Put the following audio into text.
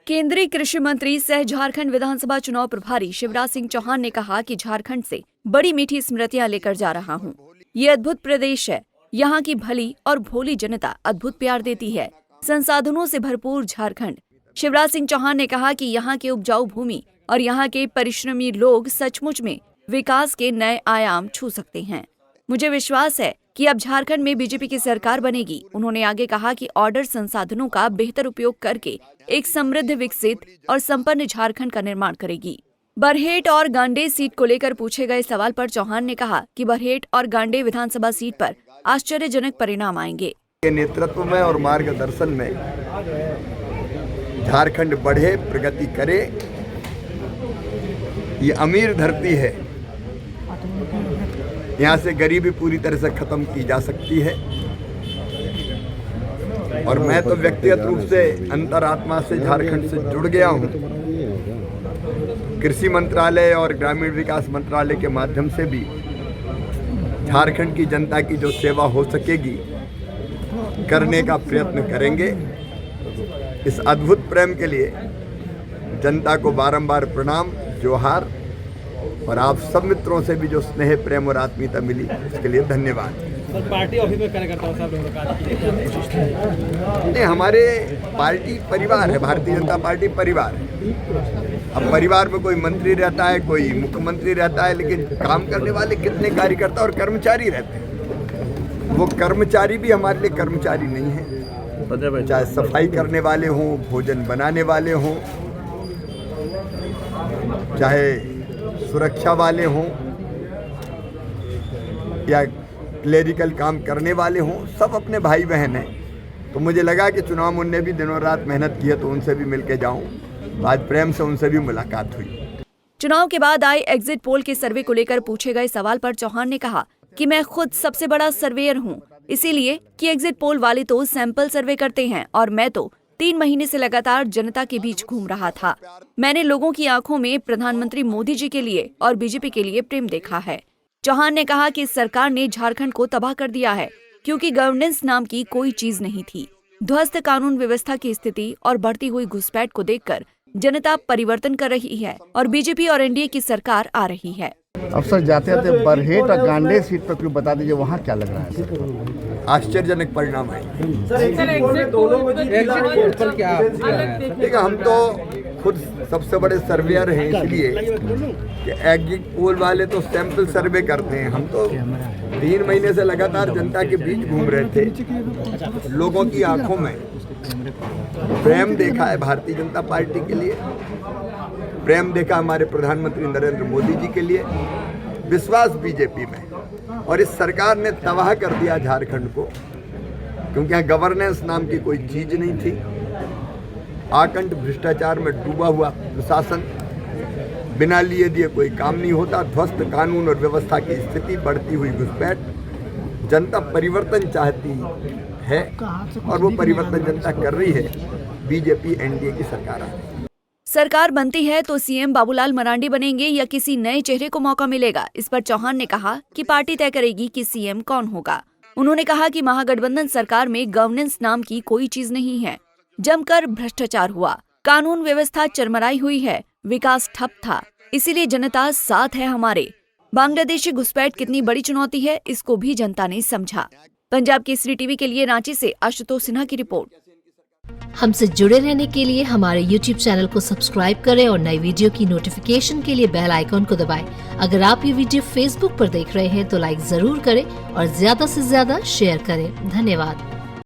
केंद्रीय कृषि मंत्री सह झारखंड विधानसभा चुनाव प्रभारी शिवराज सिंह चौहान ने कहा कि झारखंड से बड़ी मीठी स्मृतियां लेकर जा रहा हूं। ये अद्भुत प्रदेश है। यहाँ की भली और भोली जनता अद्भुत प्यार देती है। संसाधनों से भरपूर झारखंड। शिवराज सिंह चौहान ने कहा कि यहाँ के उपजाऊ भूमि और यहाँ के परिश्रमी लोग सचमुच में विकास के नए आयाम छू सकते हैं। मुझे विश्वास है कि अब झारखंड में बीजेपी की सरकार बनेगी। उन्होंने आगे कहा कि ऑर्डर संसाधनों का बेहतर उपयोग करके एक समृद्ध, विकसित और संपन्न झारखंड का निर्माण करेगी। बरहेट और गांडे सीट को लेकर पूछे गए सवाल पर चौहान ने कहा कि बरहेट और गांडे विधानसभा सीट पर आश्चर्यजनक परिणाम आएंगे। नेतृत्व में और मार्गदर्शन में झारखंड बढ़े, प्रगति करे। ये अमीर धरती है, यहाँ से गरीबी पूरी तरह से खत्म की जा सकती है। और मैं तो व्यक्तिगत रूप से अंतरात्मा से झारखंड से जुड़ गया हूँ। कृषि मंत्रालय और ग्रामीण विकास मंत्रालय के माध्यम से भी झारखंड की जनता की जो सेवा हो सकेगी करने का प्रयत्न करेंगे। इस अद्भुत प्रेम के लिए जनता को बारंबार प्रणाम, जोहार। और आप सब मित्रों से भी जो स्नेह, प्रेम और आत्मीयता मिली उसके लिए धन्यवाद। पार्टी ऑफिस में कार्यकर्ताओं साहब नहीं, हमारे पार्टी परिवार है, भारतीय जनता पार्टी परिवार है। अब परिवार में कोई मंत्री रहता है, कोई मुख्यमंत्री रहता है, लेकिन काम करने वाले कितने कार्यकर्ता और कर्मचारी रहते हैं। वो कर्मचारी भी हमारे लिए कर्मचारी नहीं है, चाहे सफाई करने वाले हों, भोजन बनाने वाले हों, चाहे सुरक्षा वाले हों या क्लेरिकल काम करने वाले हों, सब अपने भाई बहन हैं। तो मुझे लगा कि चुनाव में उनने भी दिनों रात मेहनत की है, तो उनसे भी मिलके जाऊं। आज प्रेम से उनसे भी मुलाकात हुई। चुनाव के बाद आई एग्जिट पोल के सर्वे को लेकर पूछे गए सवाल पर चौहान ने कहा कि मैं खुद सबसे बड़ा सर्वेयर हूं, इसीलिए कि एग्जिट पोल वाले तो सैंपल सर्वे करते हैं और मैं तो 3 महीने से लगातार जनता के बीच घूम रहा था। मैंने लोगों की आंखों में प्रधानमंत्री मोदी जी के लिए और बीजेपी के लिए प्रेम देखा है। चौहान ने कहा कि इस सरकार ने झारखंड को तबाह कर दिया है, क्योंकि गवर्नेंस नाम की कोई चीज नहीं थी। ध्वस्त कानून व्यवस्था की स्थिति और बढ़ती हुई घुसपैठ को देखकर जनता परिवर्तन कर रही है और बीजेपी और एनडीए की सरकार आ रही है। अफसर जाते जाते बरहेट और गांडे सीट पर क्यों बता दीजिए, वहाँ क्या लग रहा है सर? आश्चर्यजनक परिणाम है। क्या हम तो खुद सबसे बड़े सर्वेयर हैं, इसलिए कि एग्जिट पोल वाले तो सैंपल सर्वे करते हैं। हम तो 3 महीने से लगातार जनता के बीच घूम रहे थे। लोगों की आंखों में प्रेम देखा है भारतीय जनता पार्टी के लिए, प्रेम देखा हमारे प्रधानमंत्री नरेंद्र मोदी जी के लिए, विश्वास बीजेपी में। और इस सरकार ने तबाह कर दिया झारखंड को, क्योंकि यहाँ गवर्नेंस नाम की कोई चीज नहीं थी। आकंठ भ्रष्टाचार में डूबा हुआ प्रशासन, बिना लिए दिए कोई काम नहीं होता। ध्वस्त कानून और व्यवस्था की स्थिति, बढ़ती हुई घुसपैठ। जनता परिवर्तन चाहती है और वो परिवर्तन जनता कर रही है। बीजेपी एनडीए की सरकार है। सरकार बनती है तो सीएम बाबूलाल मरांडी बनेंगे या किसी नए चेहरे को मौका मिलेगा। इस पर चौहान ने कहा कि पार्टी तय करेगी कि सीएम कौन होगा। उन्होंने कहा कि महागठबंधन सरकार में गवर्नेंस नाम की कोई चीज नहीं है। जमकर भ्रष्टाचार हुआ, कानून व्यवस्था चरमराई हुई है, विकास ठप था, इसीलिए जनता साथ है हमारे। बांग्लादेशी घुसपैठ कितनी बड़ी चुनौती है, इसको भी जनता ने समझा। पंजाब केसरी टीवी के लिए रांची से आशुतोष सिन्हा की रिपोर्ट। हमसे जुड़े रहने के लिए हमारे YouTube चैनल को सब्सक्राइब करें और नई वीडियो की नोटिफिकेशन के लिए बेल आइकॉन को दबाएं। अगर आप ये वीडियो Facebook पर देख रहे हैं तो लाइक जरूर करें और ज्यादा से ज्यादा शेयर करें। धन्यवाद।